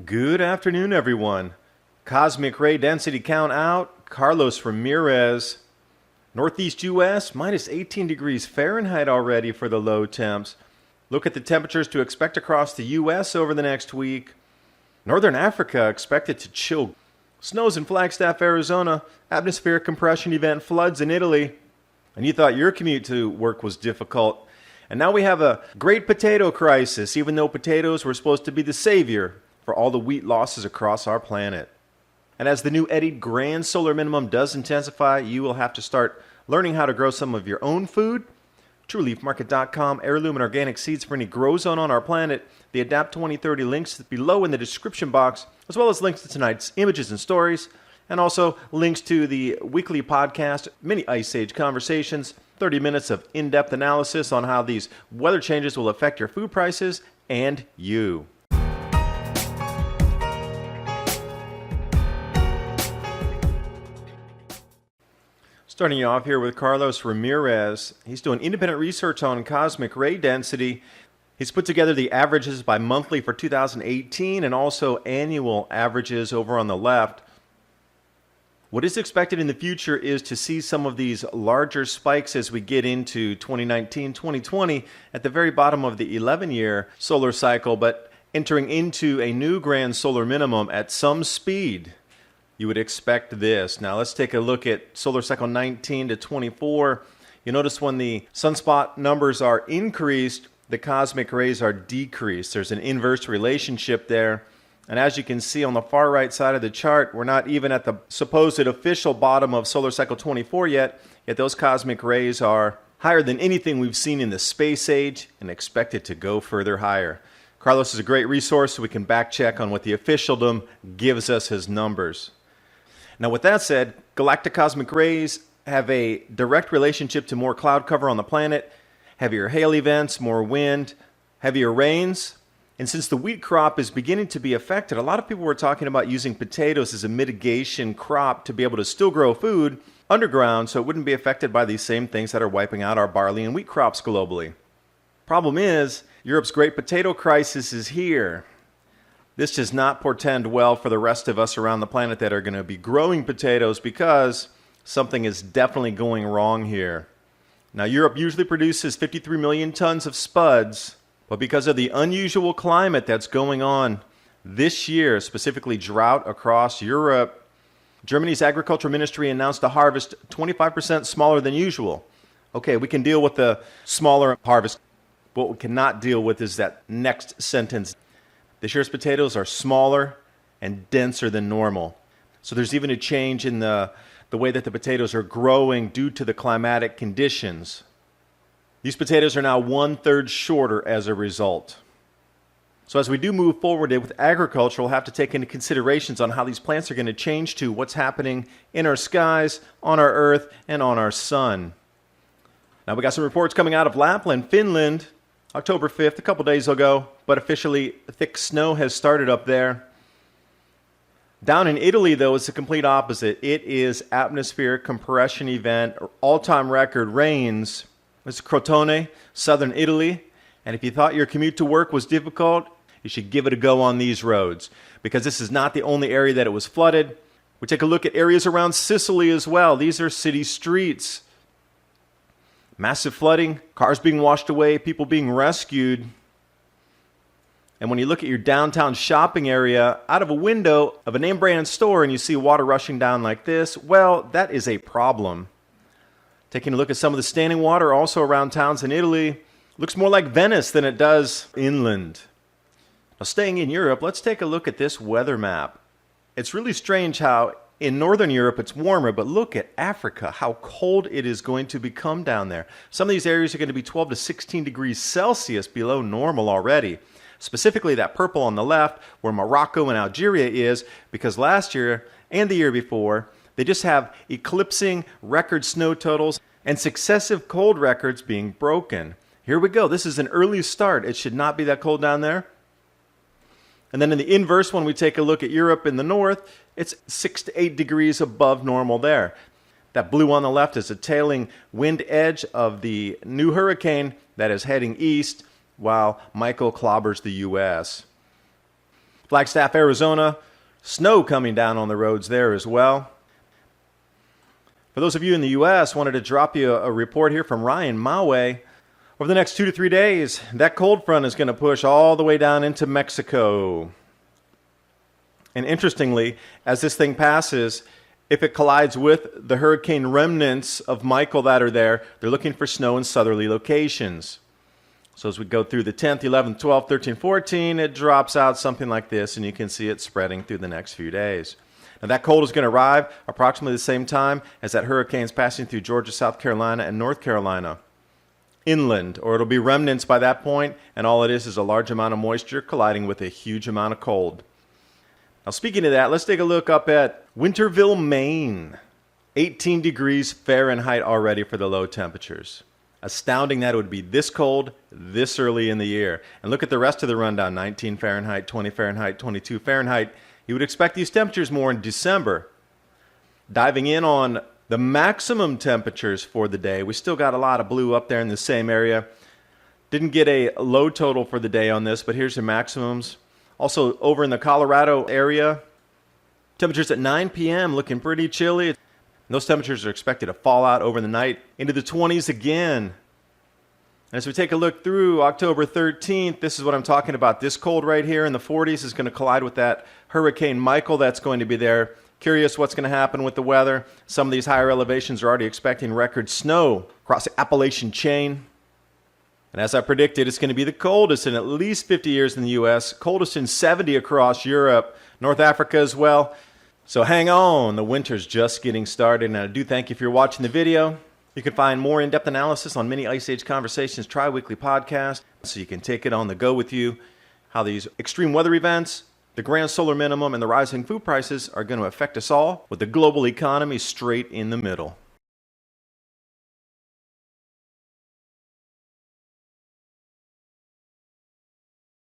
Good afternoon, everyone. Cosmic ray density count out. Carlos Ramirez. Northeast U.S., minus 18 degrees Fahrenheit already for the low temps. Look at the temperatures to expect across the U.S. over the next week. Northern Africa expected to chill. Snows in Flagstaff, Arizona. Atmospheric compression event floods in Italy. And you thought your commute to work was difficult. And now we have a great potato crisis, even though potatoes were supposed to be the savior for all the wheat losses across our planet. And as the new eddied grand solar minimum does intensify, you will have to start learning how to grow some of your own food. TrueLeafMarket.com, heirloom and organic seeds for any grow zone on our planet. The Adapt 2030 links below in the description box, as well as links to tonight's images and stories, and also links to the weekly podcast, Mini Ice Age Conversations, 30 minutes of in-depth analysis on how these weather changes will affect your food prices and you. Starting you off here with Carlos Ramirez. He's doing independent research on cosmic ray density. He's put together the averages by monthly for 2018 and also annual averages over on the left. What is expected in the future is to see some of these larger spikes as we get into 2019, 2020 at the very bottom of the 11-year solar cycle, but entering into a new grand solar minimum at some speed. You would expect this. Now let's take a look at solar cycle 19 to 24. You notice when the sunspot numbers are increased, the cosmic rays are decreased. There's an inverse relationship there. And as you can see on the far right side of the chart, we're not even at the supposed official bottom of solar cycle 24 yet those cosmic rays are higher than anything we've seen in the space age and expected to go further higher. Carlos is a great resource so we can back check on what the officialdom gives us his numbers. Now with that said, galactic cosmic rays have a direct relationship to more cloud cover on the planet, heavier hail events, more wind, heavier rains. And since the wheat crop is beginning to be affected, a lot of people were talking about using potatoes as a mitigation crop to be able to still grow food underground so it wouldn't be affected by these same things that are wiping out our barley and wheat crops globally. Problem is, Europe's great potato crisis is here. This does not portend well for the rest of us around the planet that are going to be growing potatoes because something is definitely going wrong here. Now, Europe usually produces 53 million tons of spuds, but because of the unusual climate that's going on this year, specifically drought across Europe, Germany's agriculture ministry announced a harvest 25% smaller than usual. Okay, we can deal with the smaller harvest. What we cannot deal with is that next sentence. This year's potatoes are smaller and denser than normal. So there's even a change in the way that the potatoes are growing due to the climatic conditions. These potatoes are now 1/3 shorter as a result. So as we do move forward with agriculture, we'll have to take into considerations on how these plants are going to change to what's happening in our skies, on our earth, and on our sun. Now we got some reports coming out of Lapland, Finland, October 5th, a couple days ago, but officially thick snow has started up there. Down in Italy, though, it's the complete opposite. It is atmospheric compression event, all-time record rains. It's Crotone, southern Italy, and if you thought your commute to work was difficult, you should give it a go on these roads, because this is not the only area that it was flooded. We take a look at areas around Sicily as well. These are city streets. Massive flooding, cars being washed away, people being rescued. And when you look at your downtown shopping area, out of a window of a name brand store and you see water rushing down like this, well, that is a problem. Taking a look at some of the standing water also around towns in Italy, looks more like Venice than it does inland. Now staying in Europe, let's take a look at this weather map. It's really strange how in northern Europe it's warmer, but look at Africa, how cold it is going to become down there. Some of these areas are going to be 12 to 16 degrees Celsius below normal already. Specifically that purple on the left where Morocco and Algeria is, because last year and the year before, they just have eclipsing record snow totals and successive cold records being broken. Here we go. This is an early start. It should not be that cold down there. And then in the inverse, when we take a look at Europe in the north, it's 6 to 8 degrees above normal there. That blue on the left is a tailing wind edge of the new hurricane that is heading east while Michael clobbers the U.S. Flagstaff, Arizona, snow coming down on the roads there as well. For those of you in the U.S., wanted to drop you a report here from Ryan Maue. Over the next 2 to 3 days, that cold front is going to push all the way down into Mexico. And interestingly, as this thing passes, if it collides with the hurricane remnants of Michael that are there, they're looking for snow in southerly locations. So as we go through the 10th, 11th, 12th, 13th, 14th, it drops out something like this, and you can see it spreading through the next few days. Now that cold is going to arrive approximately the same time as that hurricane's passing through Georgia, South Carolina, and North Carolina. Inland, or it'll be remnants by that point, and all it is a large amount of moisture colliding with a huge amount of cold. Now speaking of that, let's take a look up at Winterville, Maine. 18 degrees Fahrenheit already for the low temperatures. Astounding that it would be this cold this early in the year. And look at the rest of the rundown, 19 Fahrenheit, 20 Fahrenheit, 22 Fahrenheit. You would expect these temperatures more in December. Diving in on the maximum temperatures for the day, we still got a lot of blue up there in the same area. Didn't get a low total for the day on this, but here's the maximums. Also over in the Colorado area, temperatures at 9 p.m. looking pretty chilly. And those temperatures are expected to fall out over the night into the 20s again. And as we take a look through October 13th, this is what I'm talking about. This cold right here in the 40s is going to collide with that Hurricane Michael that's going to be there. Curious what's going to happen with the weather. Some of these higher elevations are already expecting record snow across the Appalachian chain. And as I predicted, it's going to be the coldest in at least 50 years in the U.S., coldest in 70 across Europe, North Africa as well. So hang on, the winter's just getting started. And I do thank you for watching the video. You can find more in-depth analysis on Mini Ice Age Conversations Tri-Weekly podcast, so you can take it on the go with you, how these extreme weather events, the grand solar minimum, and the rising food prices are going to affect us all, with the global economy straight in the middle.